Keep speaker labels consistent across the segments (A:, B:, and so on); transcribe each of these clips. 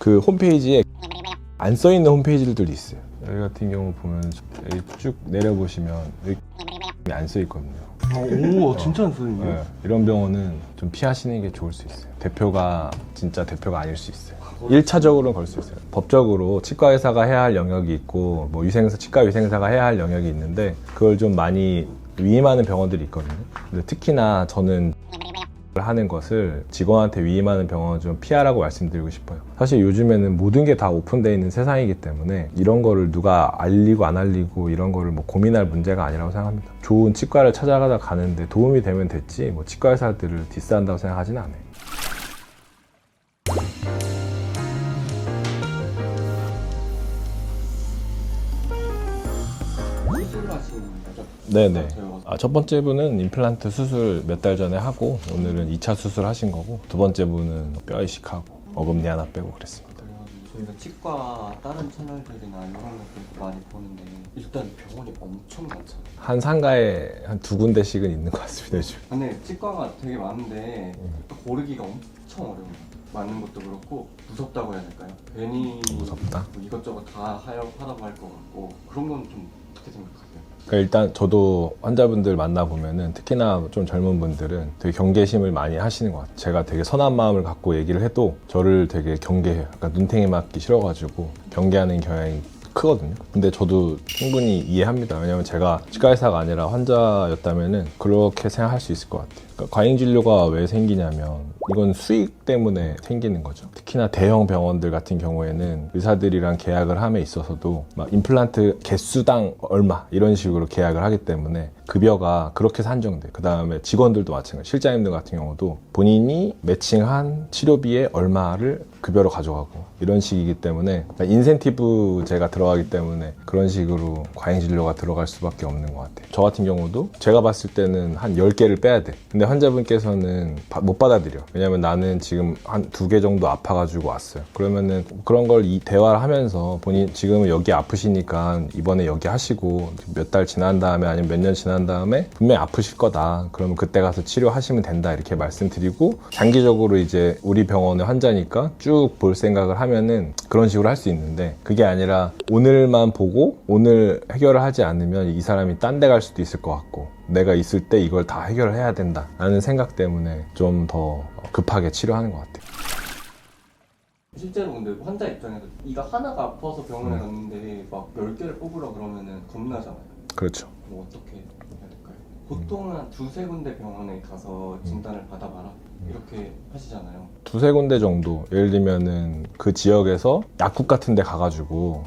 A: 그 홈페이지에 안 써있는 홈페이지들도 있어요. 여기 같은 경우 보면 여기 쭉 내려보시면 여기 안 써있거든요.
B: 오, 진짜 안 쓰는데요?
A: 네, 이런 병원은 좀 피하시는 게 좋을 수 있어요. 대표가 진짜 대표가 아닐 수 있어요. 1차적으로는 걸 수 있어요. 법적으로 치과의사가 해야 할 영역이 있고 뭐 치과 위생사가 해야 할 영역이 있는데 그걸 좀 많이 위임하는 병원들이 있거든요. 근데 특히나 저는 하는 것을 직원한테 위임하는 병원은 좀 피하라고 말씀드리고 싶어요. 사실 요즘에는 모든 게 다 오픈되어 있는 세상이기 때문에 이런 거를 누가 알리고 안 알리고 이런 거를 뭐 고민할 문제가 아니라고 생각합니다. 좋은 치과를 찾아가다 가는데 도움이 되면 됐지 뭐 치과 의사들을 디스한다고 생각하지는 않아요.
B: 수술하시는 거죠?
A: 네네. 첫 번째 분은 임플란트 수술 몇 달 전에 하고 오늘은 2차 수술 하신 거고 두 번째 분은 뼈 이식하고 어금니 하나 빼고 그랬습니다.
B: 그래가지고 저희가 치과 다른 채널들이나 이런 것들도 많이 보는데 일단 병원이 엄청 많잖아요.
A: 한 상가에 한 2군데씩은 있는 것 같습니다 요즘.
B: 근데 치과가 되게 많은데 고르기가 엄청 어려워요. 맞는 것도 그렇고 무섭다고 해야 될까요? 괜히
A: 무섭다?
B: 뭐 이것저것 다 하라고 할 것 같고 그런 건 좀 어떻게 생각하세요?
A: 그러니까 일단 저도 환자분들 만나보면은 특히나 좀 젊은 분들은 되게 경계심을 많이 하시는 것 같아요. 제가 되게 선한 마음을 갖고 얘기를 해도 저를 되게 경계해요. 약간 눈탱이 맞기 싫어가지고 경계하는 경향이 크거든요. 근데 저도 충분히 이해합니다. 왜냐면 제가 치과의사가 아니라 환자였다면은 그렇게 생각할 수 있을 것 같아요. 그러니까 과잉진료가 왜 생기냐면 이건 수익 때문에 생기는 거죠. 특히나 대형 병원들 같은 경우에는 의사들이랑 계약을 함에 있어서도 막 임플란트 개수당 얼마 이런 식으로 계약을 하기 때문에 급여가 그렇게 산정돼. 그 다음에 직원들도 마찬가지. 실장님들 같은 경우도 본인이 매칭한 치료비의 얼마를 급여로 가져가고 이런 식이기 때문에 인센티브제가 들어가기 때문에 그런 식으로 과잉진료가 들어갈 수밖에 없는 것 같아요. 저 같은 경우도 제가 봤을 때는 한 10개를 빼야 돼. 근데 환자분께서는 못 받아들여. 왜냐면 나는 지금 한 2개 정도 아파가지고 왔어요. 그러면은 그런 걸 이 대화를 하면서 본인 지금은 여기 아프시니까 이번에 여기 하시고 몇 달 지난 다음에 아니면 몇 년 지난 다음에 분명히 아프실 거다. 그러면 그때 가서 치료하시면 된다. 이렇게 말씀드리고 장기적으로 이제 우리 병원의 환자니까 쭉 볼 생각을 하면은 그런 식으로 할 수 있는데 그게 아니라 오늘만 보고 오늘 해결을 하지 않으면 이 사람이 딴 데 갈 수도 있을 것 같고 내가 있을 때 이걸 다 해결을 해야 된다 라는 생각 때문에 좀 더 급하게 치료하는 것 같아요.
B: 실제로 근데 환자 입장에서 이가 하나가 아파서 병원에 갔는데 막 10개를 뽑으라 그러면은 겁나잖아요.
A: 그렇죠.
B: 뭐 어떻게 해야 될까요? 보통은 한 2-3군데 병원에 가서 진단을 받아봐라 이렇게 하시잖아요.
A: 2-3군데 정도 예를 들면은 그 지역에서 약국 같은 데 가가지고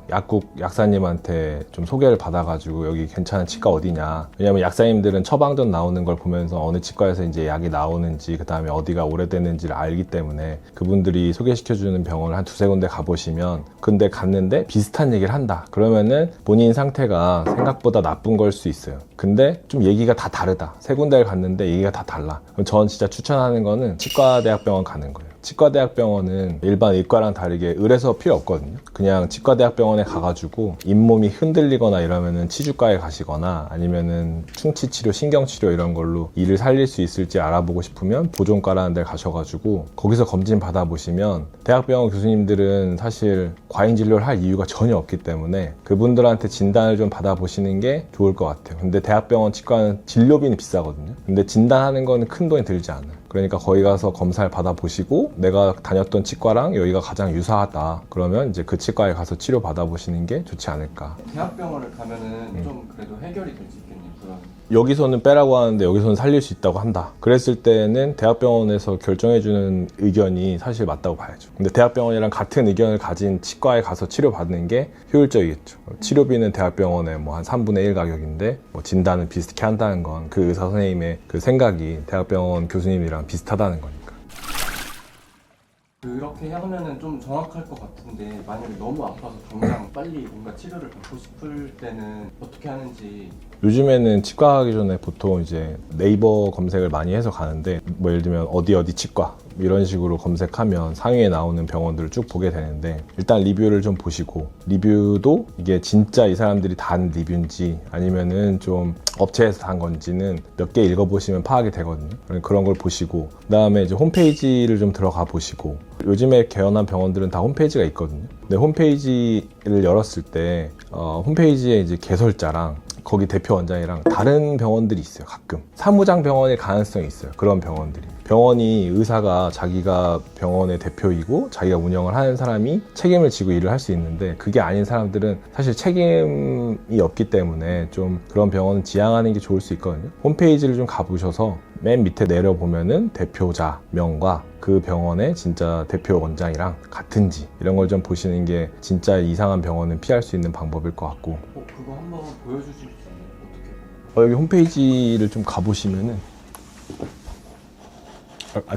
A: 약사님한테 좀 소개를 받아가지고 여기 괜찮은 치과 어디냐. 왜냐면 약사님들은 처방전 나오는 걸 보면서 어느 치과에서 이제 약이 나오는지 그 다음에 어디가 오래됐는지를 알기 때문에 그분들이 소개시켜주는 병원을 한 2-3군데 가보시면 근데 갔는데 비슷한 얘기를 한다. 그러면은 본인 상태가 생각보다 나쁜 걸 수 있어요. 근데 좀 얘기가 다 다르다. 3군데를 갔는데 얘기가 다 달라. 그럼 전 진짜 추천하는 거는 치과대학병원 가는 거예요. 치과대학병원은 일반 의과랑 다르게 의뢰서 필요 없거든요. 그냥 치과대학병원에 가가지고 잇몸이 흔들리거나 이러면은 치주과에 가시거나 아니면은 충치치료, 신경치료 이런 걸로 일을 살릴 수 있을지 알아보고 싶으면 보존과라는 데 가셔가지고 거기서 검진 받아보시면 대학병원 교수님들은 사실 과잉진료를 할 이유가 전혀 없기 때문에 그분들한테 진단을 좀 받아보시는 게 좋을 것 같아요. 근데 대학병원 치과는 진료비는 비싸거든요. 근데 진단하는 거는 큰 돈이 들지 않아요. 그러니까 거기 가서 검사를 받아보시고 내가 다녔던 치과랑 여기가 가장 유사하다. 그러면 이제 그 치과에 가서 치료 받아보시는 게 좋지 않을까.
B: 대학병원을 가면은 좀 그래도 해결이 될 수 있겠네요. 그런.
A: 여기서는 빼라고 하는데 여기서는 살릴 수 있다고 한다. 그랬을 때는 대학병원에서 결정해주는 의견이 사실 맞다고 봐야죠. 근데 대학병원이랑 같은 의견을 가진 치과에 가서 치료받는 게 효율적이겠죠. 치료비는 대학병원의 뭐 한 3분의 1 가격인데 뭐 진단을 비슷하게 한다는 건 그 의사 선생님의 그 생각이 대학병원 교수님이랑 비슷하다는 거니까.
B: 그렇게 하면은 좀 정확할 것 같은데 만약에 너무 아파서 당장 빨리 뭔가 치료를 받고 싶을 때는 어떻게 하는지
A: 요즘에는 치과 가기 전에 보통 이제 네이버 검색을 많이 해서 가는데, 뭐 예를 들면 어디 치과 이런 식으로 검색하면 상위에 나오는 병원들을 쭉 보게 되는데, 일단 리뷰를 좀 보시고, 리뷰도 이게 진짜 이 사람들이 다 한 리뷰인지 아니면은 좀 업체에서 단 건지는 몇 개 읽어보시면 파악이 되거든요. 그런 걸 보시고, 그 다음에 이제 홈페이지를 좀 들어가 보시고, 요즘에 개원한 병원들은 다 홈페이지가 있거든요. 근데 홈페이지를 열었을 때 홈페이지에 이제 개설자랑 거기 대표 원장이랑 다른 병원들이 있어요. 가끔 사무장 병원일 가능성이 있어요. 그런 병원들이, 병원이 의사가 자기가 병원의 대표이고 자기가 운영을 하는 사람이 책임을 지고 일을 할 수 있는데, 그게 아닌 사람들은 사실 책임이 없기 때문에 좀 그런 병원은 지양하는 게 좋을 수 있거든요. 홈페이지를 좀 가보셔서 맨 밑에 내려보면은 대표자 명과 그 병원의 진짜 대표 원장이랑 같은지 이런 걸 좀 보시는 게 진짜 이상한 병원은 피할 수 있는 방법일 것 같고.
B: 그거 한번 보여주실 수 있나요? 어떻게?
A: 여기 홈페이지를 좀 가보시면은,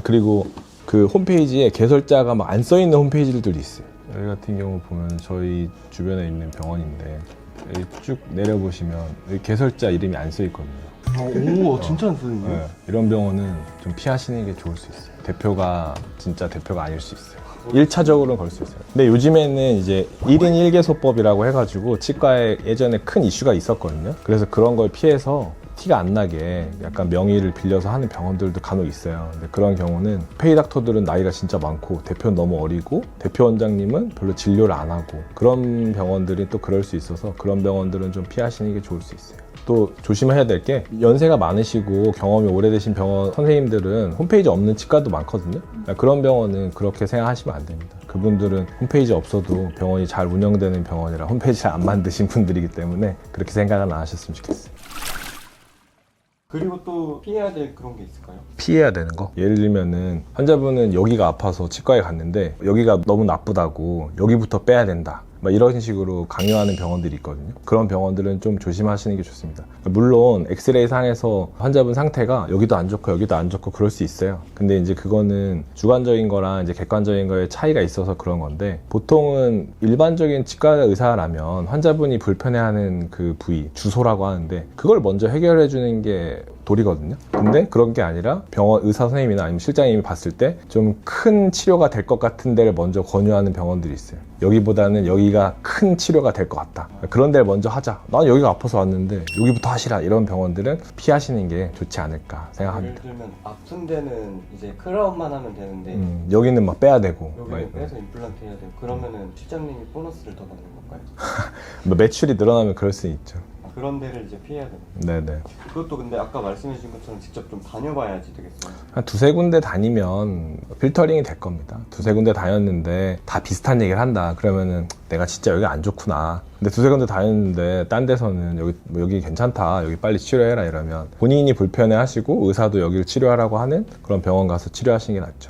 A: 그리고 그 홈페이지에 개설자가 막 안 써있는 홈페이지들도 있어요. 여기 같은 경우 보면 저희 주변에 있는 병원인데, 여기 쭉 내려보시면 여기 개설자 이름이 안 써있거든요.
B: 오, 진짜 안 쓰는데?
A: 네, 이런 병원은 좀 피하시는 게 좋을 수 있어요. 대표가 진짜 대표가 아닐 수 있어요. 1차적으로는 걸 수 있어요. 근데 요즘에는 이제 1인 1개소법이라고 해가지고 치과에 예전에 큰 이슈가 있었거든요. 그래서 그런 걸 피해서 티가 안 나게 약간 명의를 빌려서 하는 병원들도 간혹 있어요. 근데 그런 경우는 페이닥터들은 나이가 진짜 많고 대표는 너무 어리고 대표 원장님은 별로 진료를 안 하고, 그런 병원들이 또 그럴 수 있어서 그런 병원들은 좀 피하시는 게 좋을 수 있어요. 또 조심해야 될 게, 연세가 많으시고 경험이 오래되신 병원 선생님들은 홈페이지 없는 치과도 많거든요. 그런 병원은 그렇게 생각하시면 안 됩니다. 그분들은 홈페이지 없어도 병원이 잘 운영되는 병원이라 홈페이지 잘 안 만드신 분들이기 때문에 그렇게 생각은 안 하셨으면 좋겠어요.
B: 그리고 또 피해야 될 그런 게 있을까요?
A: 피해야 되는 거? 예를 들면은 환자분은 여기가 아파서 치과에 갔는데 여기가 너무 나쁘다고 여기부터 빼야 된다, 막 이런 식으로 강요하는 병원들이 있거든요. 그런 병원들은 좀 조심하시는 게 좋습니다. 물론 엑스레이 상에서 환자분 상태가 여기도 안 좋고 여기도 안 좋고 그럴 수 있어요. 근데 이제 그거는 주관적인 거랑 이제 객관적인 거에 차이가 있어서 그런 건데, 보통은 일반적인 치과 의사라면 환자분이 불편해하는 그 부위, 주소라고 하는데 그걸 먼저 해결해 주는 게 도리거든요. 근데 그런 게 아니라 병원 의사 선생님이나 아니면 실장님이 봤을 때 좀 큰 치료가 될 것 같은 데를 먼저 권유하는 병원들이 있어요. 여기보다는 여기가 큰 치료가 될 것 같다, 그런 데를 먼저 하자. 난 여기가 아파서 왔는데 여기부터 하시라, 이런 병원들은 피하시는 게 좋지 않을까 생각합니다.
B: 예를 들면 아픈 데는 이제 크라운만 하면 되는데
A: 여기는 막 빼야 되고,
B: 여기는 빼서 임플란트 해야 되고, 그러면은 실장님이 보너스를 더 받는 건가요?
A: 뭐 매출이 늘어나면 그럴 수 있죠.
B: 그런 데를 이제 피해야 되는.
A: 네네.
B: 그것도 근데 아까 말씀해 주신 것처럼 직접 좀 다녀봐야지 되겠어요.
A: 한 두세 군데 다니면 필터링이 될 겁니다. 두세 군데 다녔는데 다 비슷한 얘기를 한다 그러면은 내가 진짜 여기 안 좋구나. 근데 두세 군데 다녔는데 딴 데서는 여기 괜찮다, 여기 빨리 치료해라 이러면 본인이 불편해 하시고 의사도 여기를 치료하라고 하는 그런 병원 가서 치료하시는 게 낫죠.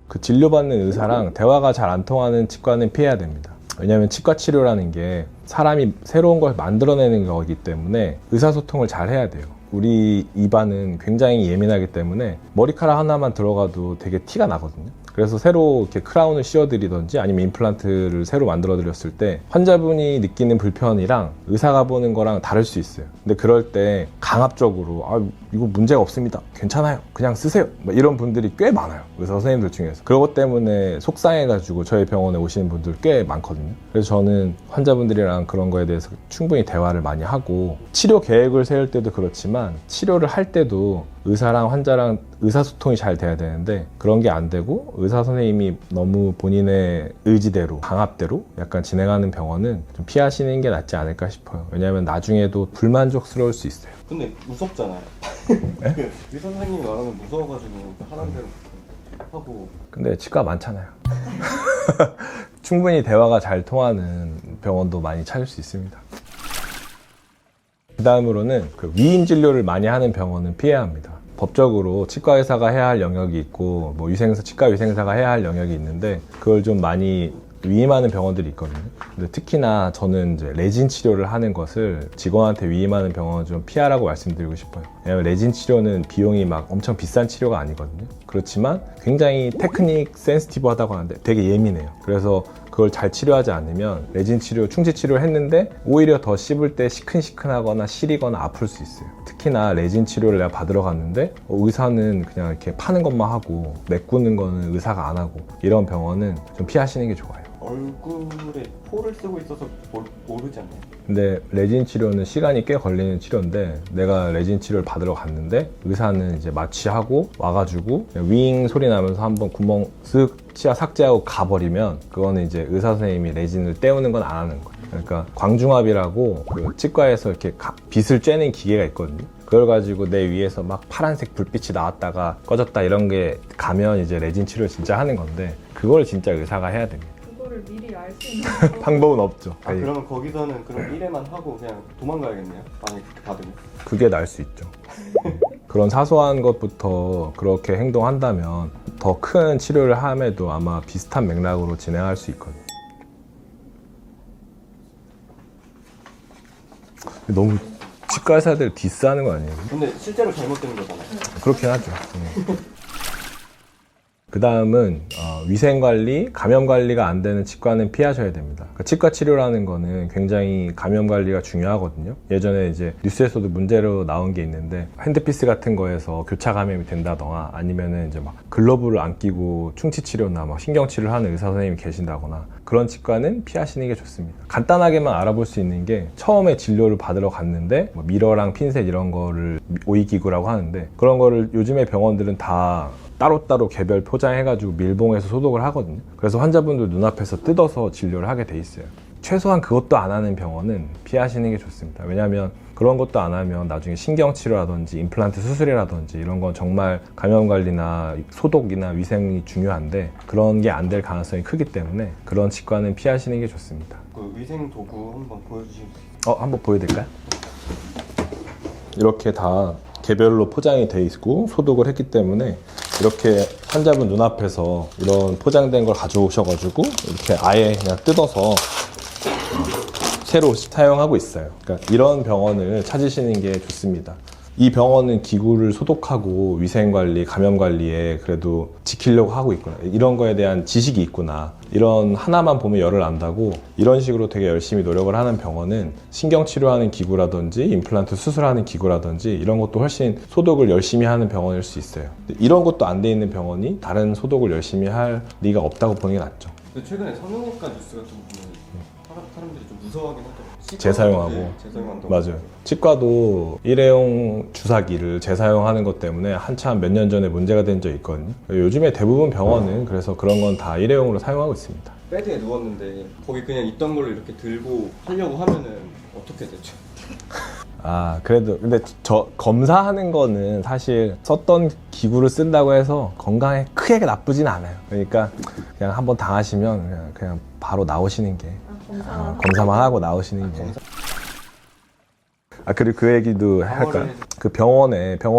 A: 그 진료받는 의사랑 대화가 잘 안 통하는 치과는 피해야 됩니다. 왜냐하면 치과 치료라는 게 사람이 새로운 걸 만들어내는 거기 때문에 의사소통을 잘 해야 돼요. 우리 입안은 굉장히 예민하기 때문에 머리카락 하나만 들어가도 되게 티가 나거든요. 그래서 새로 이렇게 크라운을 씌워드리든지 아니면 임플란트를 새로 만들어드렸을 때 환자분이 느끼는 불편이랑 의사가 보는 거랑 다를 수 있어요. 근데 그럴 때 강압적으로 이거 문제가 없습니다, 괜찮아요, 그냥 쓰세요, 이런 분들이 꽤 많아요, 의사 선생님들 중에서. 그것 때문에 속상해가지고 저희 병원에 오시는 분들 꽤 많거든요. 그래서 저는 환자분들이랑 그런 거에 대해서 충분히 대화를 많이 하고, 치료 계획을 세울 때도 그렇지만 치료를 할 때도 의사랑 환자랑 의사소통이 잘 돼야 되는데 그런 게 안 되고 의사 선생님이 너무 본인의 의지대로 강압대로 약간 진행하는 병원은 좀 피하시는 게 낫지 않을까 싶어요. 왜냐하면 나중에도 불만족스러울 수 있어요.
B: 근데 무섭잖아요.
A: 네?
B: 그 의사 선생님이 말하면 무서워가지고 하는 대로 하고.
A: 근데 치과 많잖아요. 충분히 대화가 잘 통하는 병원도 많이 찾을 수 있습니다. 그 다음으로는 그 위임 진료를 많이 하는 병원은 피해야 합니다. 법적으로 치과 의사가 해야 할 영역이 있고 뭐 치과 위생사가 해야 할 영역이 있는데 그걸 좀 많이 위임하는 병원들이 있거든요. 근데 특히나 저는 이제 레진 치료를 하는 것을 직원한테 위임하는 병원은 좀 피하라고 말씀드리고 싶어요. 왜냐면 레진 치료는 비용이 막 엄청 비싼 치료가 아니거든요. 그렇지만 굉장히 테크닉 센시티브하다고 하는데 되게 예민해요. 그래서 그걸 잘 치료하지 않으면 레진 치료, 충치 치료를 했는데 오히려 더 씹을 때 시큰시큰하거나 시리거나 아플 수 있어요. 특히나 레진 치료를 내가 받으러 갔는데 의사는 그냥 이렇게 파는 것만 하고 메꾸는 거는 의사가 안 하고 이런 병원은 좀 피하시는 게 좋아요.
B: 얼굴에 포를 쓰고 있어서 모르지 않나요?
A: 근데 레진 치료는 시간이 꽤 걸리는 치료인데 내가 레진 치료를 받으러 갔는데 의사는 이제 마취하고 와가지고 그냥 윙 소리 나면서 한번 구멍 쓱 치아 삭제하고 가버리면 그거는 이제 의사 선생님이 레진을 떼우는 건 안 하는 거예요. 그러니까 광중압이라고 그 치과에서 이렇게 빗을 쬐는 기계가 있거든요. 그걸 가지고 내 위에서 막 파란색 불빛이 나왔다가 꺼졌다 이런 게 가면 이제 레진 치료를 진짜 하는 건데 그걸 진짜 의사가 해야 됩니다.
C: 그거를 미리 알 수 있는
A: 방법은 없죠.
B: 그러면 거기서는 그럼 1회만 하고 그냥 도망가야겠네요? 만약에 그렇게 받으면?
A: 그게 날 수 있죠. 그런 사소한 것부터 그렇게 행동한다면 더 큰 치료를 함에도 아마 비슷한 맥락으로 진행할 수 있거든요. 너무 치과 의사들 디스하는 거 아니에요?
B: 근데 실제로 잘못되는 거잖아요.
A: 그렇긴 하죠. 그 다음은 위생관리, 감염관리가 안 되는 치과는 피하셔야 됩니다. 그러니까 치과 치료라는 거는 굉장히 감염관리가 중요하거든요. 예전에 이제 뉴스에서도 문제로 나온 게 있는데 핸드피스 같은 거에서 교차 감염이 된다거나 아니면은 이제 막 글러브를 안 끼고 충치 치료나 막 신경 치료를 하는 의사 선생님이 계신다거나 그런 치과는 피하시는 게 좋습니다. 간단하게만 알아볼 수 있는 게 처음에 진료를 받으러 갔는데 뭐 미러랑 핀셋 이런 거를 오이기구라고 하는데 그런 거를 요즘에 병원들은 다 따로따로 개별 포장해가지고 밀봉해서 소독을 하거든요. 그래서 환자분들 눈앞에서 뜯어서 진료를 하게 돼 있어요. 최소한 그것도 안 하는 병원은 피하시는 게 좋습니다. 왜냐하면 그런 것도 안 하면 나중에 신경치료라든지 임플란트 수술이라든지 이런 건 정말 감염관리나 소독이나 위생이 중요한데 그런 게 안 될 가능성이 크기 때문에 그런 치과는 피하시는 게 좋습니다.
B: 그 위생 도구 한번 보여주실 수 있어요?
A: 한번 보여드릴까요? 이렇게 다 개별로 포장이 돼 있고 소독을 했기 때문에 이렇게 환자분 눈앞에서 이런 포장된 걸 가져오셔가지고 이렇게 아예 그냥 뜯어서 새로 사용하고 있어요. 그러니까 이런 병원을 찾으시는 게 좋습니다. 이 병원은 기구를 소독하고 위생관리, 감염관리에 그래도 지키려고 하고 있구나. 이런 거에 대한 지식이 있구나. 이런 하나만 보면 열을 안다고 이런 식으로 되게 열심히 노력을 하는 병원은 신경치료하는 기구라든지 임플란트 수술하는 기구라든지 이런 것도 훨씬 소독을 열심히 하는 병원일 수 있어요. 이런 것도 안 돼 있는 병원이 다른 소독을 열심히 할 리가 없다고 보는 게 낫죠.
B: 근데 최근에 성형외과 뉴스 같은 거 보면 사람들이 좀 무서워하긴 하더라고요.
A: 재사용하고.
B: 재사용한다고.
A: 맞아요. 치과도 일회용 주사기를 재사용하는 것 때문에 한참 몇 년 전에 문제가 된 적이 있거든요. 요즘에 대부분 병원은 그래서 그런 건 다 일회용으로 사용하고 있습니다.
B: 베드에 누웠는데 거기 그냥 있던 걸로 이렇게 들고 하려고 하면은 어떻게 되죠?
A: 그래도 근데 저 검사하는 거는 사실 썼던 기구를 쓴다고 해서 건강에 크게 나쁘진 않아요. 그러니까 그냥 한번 당하시면 그냥 바로 나오시는 게 검사만 하고 나오시는 게. 그리고 그 얘기도 할까요? 그 병원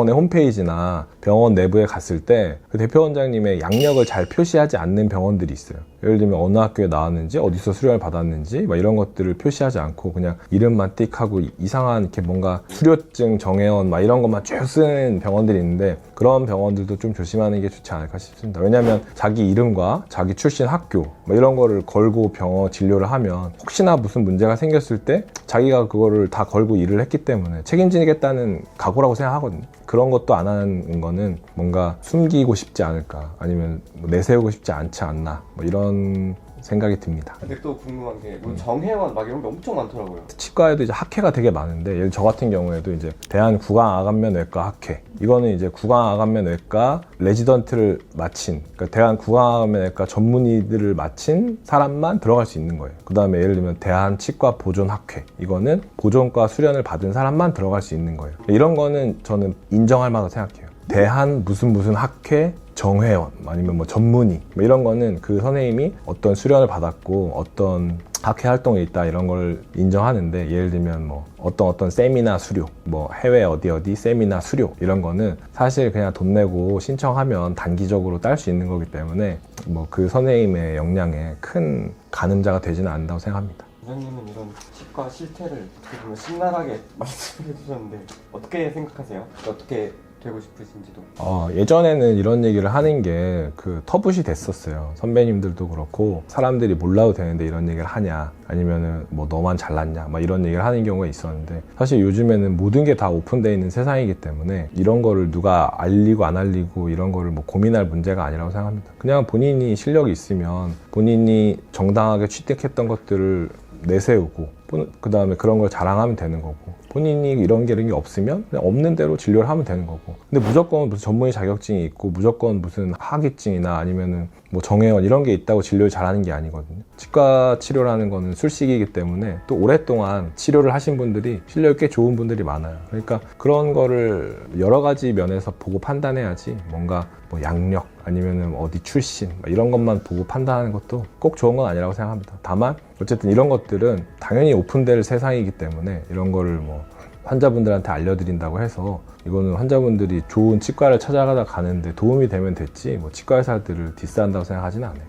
A: 홈페이지나 병원 내부에 갔을 때 그 대표 원장님의 양력을 잘 표시하지 않는 병원들이 있어요. 예를 들면 어느 학교에 나왔는지 어디서 수료를 받았는지 막 이런 것들을 표시하지 않고 그냥 이름만 띡 하고 이상한 이렇게 뭔가 수료증 정회원 막 이런 것만 쭉 쓰는 병원들이 있는데 그런 병원들도 좀 조심하는 게 좋지 않을까 싶습니다. 왜냐하면 자기 이름과 자기 출신 학교 뭐 이런 거를 걸고 병원 진료를 하면 혹시나 무슨 문제가 생겼을 때 자기가 그거를 다 걸고 일을 했기 때문에 책임지겠다는 각오라고 생각하거든요. 그런 것도 안 하는 거는 뭔가 숨기고 싶지 않을까 아니면 뭐 내세우고 싶지 않지 않나 뭐 이런 생각이 듭니다.
B: 근데 또 궁금한 게 정회원 막 이런 게 엄청 많더라고요.
A: 치과에도 이제 학회가 되게 많은데 예를 저 같은 경우에도 이제 대한구강암면외과 학회 이거는 이제 구강암면외과 레지던트를 마친 그러니까 대한구강암면외과 전문의들을 마친 사람만 들어갈 수 있는 거예요. 그 다음에 예를 들면 대한치과보존학회 이거는 보존과 수련을 받은 사람만 들어갈 수 있는 거예요. 이런 거는 저는 인정할 만하다고 생각해요. 대한 무슨 학회 정회원 아니면 뭐 전문의 뭐 이런 거는 그 선생님이 어떤 수련을 받았고 어떤 학회 활동에 있다 이런 걸 인정하는데 예를 들면 뭐 어떤 세미나 수료 뭐 해외 어디 세미나 수료 이런 거는 사실 그냥 돈 내고 신청하면 단기적으로 딸 수 있는 거기 때문에 뭐 그 선생님의 역량에 큰 가늠자가 되지는 않는다고 생각합니다.
B: 부장님은 이런 치과 실태를 어떻게 보면 신랄하게 말씀해 주셨는데 어떻게 생각하세요? 어떻게 되고 싶으신지도.
A: 예전에는 이런 얘기를 하는 게 그 터붓이 됐었어요. 선배님들도 그렇고 사람들이 몰라도 되는데 이런 얘기를 하냐, 아니면은 뭐 너만 잘났냐 막 이런 얘기를 하는 경우가 있었는데, 사실 요즘에는 모든 게 다 오픈되어 있는 세상이기 때문에 이런 거를 누가 알리고 안 알리고 이런 거를 뭐 고민할 문제가 아니라고 생각합니다. 그냥 본인이 실력이 있으면 본인이 정당하게 취득했던 것들을 내세우고 그 다음에 그런 걸 자랑하면 되는 거고, 본인이 이런 게 없으면 그냥 없는 대로 진료를 하면 되는 거고. 근데 무조건 무슨 전문의 자격증이 있고 무조건 무슨 학위증이나 아니면은 뭐 정회원 이런 게 있다고 진료를 잘하는 게 아니거든요. 치과 치료라는 거는 술식이기 때문에 또 오랫동안 치료를 하신 분들이 실력이 꽤 좋은 분들이 많아요. 그러니까 그런 거를 여러 가지 면에서 보고 판단해야지, 뭔가 뭐 양력 아니면은 어디 출신 이런 것만 보고 판단하는 것도 꼭 좋은 건 아니라고 생각합니다. 다만 어쨌든 이런 것들은 당연히 오픈될 세상이기 때문에 이런 거를 뭐 환자분들한테 알려드린다고 해서 이거는 환자분들이 좋은 치과를 찾아가다 가는데 도움이 되면 됐지, 뭐 치과 회사들을 디스한다고 생각하지는 않아요.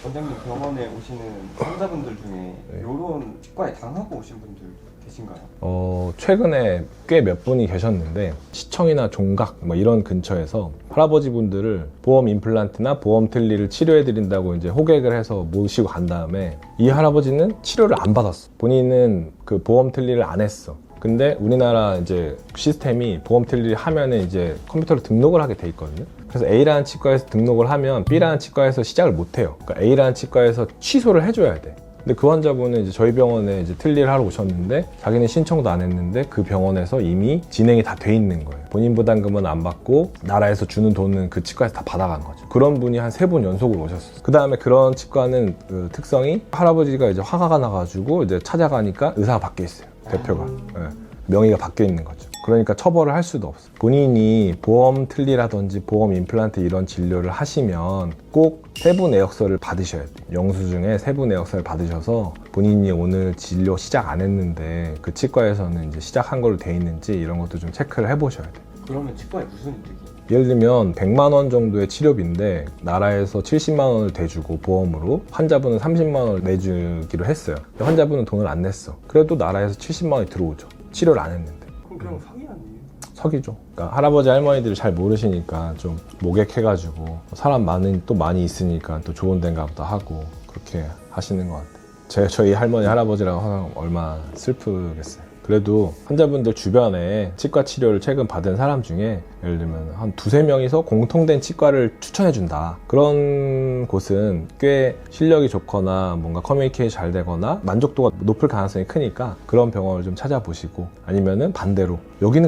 B: 원장님 병원에 오시는 환자분들 중에 이런 치과에 당하고 오신 분들 계신가요?
A: 최근에 꽤 몇 분이 계셨는데, 시청이나 종각 뭐 이런 근처에서 할아버지 분들을 보험 임플란트나 보험 틀니를 치료해 드린다고 이제 호객을 해서 모시고 간 다음에 이 할아버지는 치료를 안 받았어. 본인은 그 보험 틀니를 안 했어. 근데 우리나라 이제 시스템이 보험 틀니를 하면은 이제 컴퓨터로 등록을 하게 돼 있거든요. 그래서 A라는 치과에서 등록을 하면 B라는 치과에서 시작을 못 해요. 그러니까 A라는 치과에서 취소를 해줘야 돼. 근데 그 환자분은 이제 저희 병원에 이제 틀니를 하러 오셨는데 자기는 신청도 안 했는데 그 병원에서 이미 진행이 다 돼 있는 거예요. 본인 부담금은 안 받고 나라에서 주는 돈은 그 치과에서 다 받아간 거죠. 그런 분이 한 3분 연속으로 오셨어요. 그 다음에 그런 치과는 그 특성이 할아버지가 이제 화가 나가지고 이제 찾아가니까 의사가 바뀌어 있어요. 대표가. 네. 명의가 바뀌어 있는 거죠. 그러니까 처벌을 할 수도 없어요. 본인이 보험 틀니라든지 보험 임플란트 이런 진료를 하시면 꼭 세부 내역서를 받으셔야 돼요. 영수증에 세부 내역서를 받으셔서 본인이 오늘 진료 시작 안 했는데 그 치과에서는 이제 시작한 걸로 돼 있는지 이런 것도 좀 체크를 해보셔야 돼요.
B: 그러면 치과에 무슨 이득이?
A: 예를 들면 100만 원 정도의 치료비인데 나라에서 70만 원을 대주고 보험으로 환자분은 30만 원을 내주기로 했어요. 환자분은 돈을 안 냈어. 그래도 나라에서 70만 원이 들어오죠. 치료를 안 했는데.
B: 그럼 그냥 사기 아니에요?
A: 사기죠. 그러니까 할아버지 할머니들이 잘 모르시니까 좀 모객해가지고 사람 많이 있으니까 또 좋은 데인가 보다 하고 그렇게 하시는 것 같아요. 저희 할머니 할아버지라고 하면 얼마나 슬프겠어요. 그래도 환자분들 주변에 치과 치료를 최근 받은 사람 중에 예를 들면 한 2-3명이서 공통된 치과를 추천해준다. 그런 곳은 꽤 실력이 좋거나 뭔가 커뮤니케이션이 잘 되거나 만족도가 높을 가능성이 크니까 그런 병원을 좀 찾아보시고, 아니면은 반대로 여기는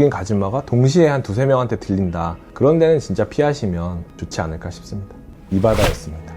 A: 가지마가 동시에 한 2-3명한테 들린다. 그런 데는 진짜 피하시면 좋지 않을까 싶습니다. 이바다였습니다.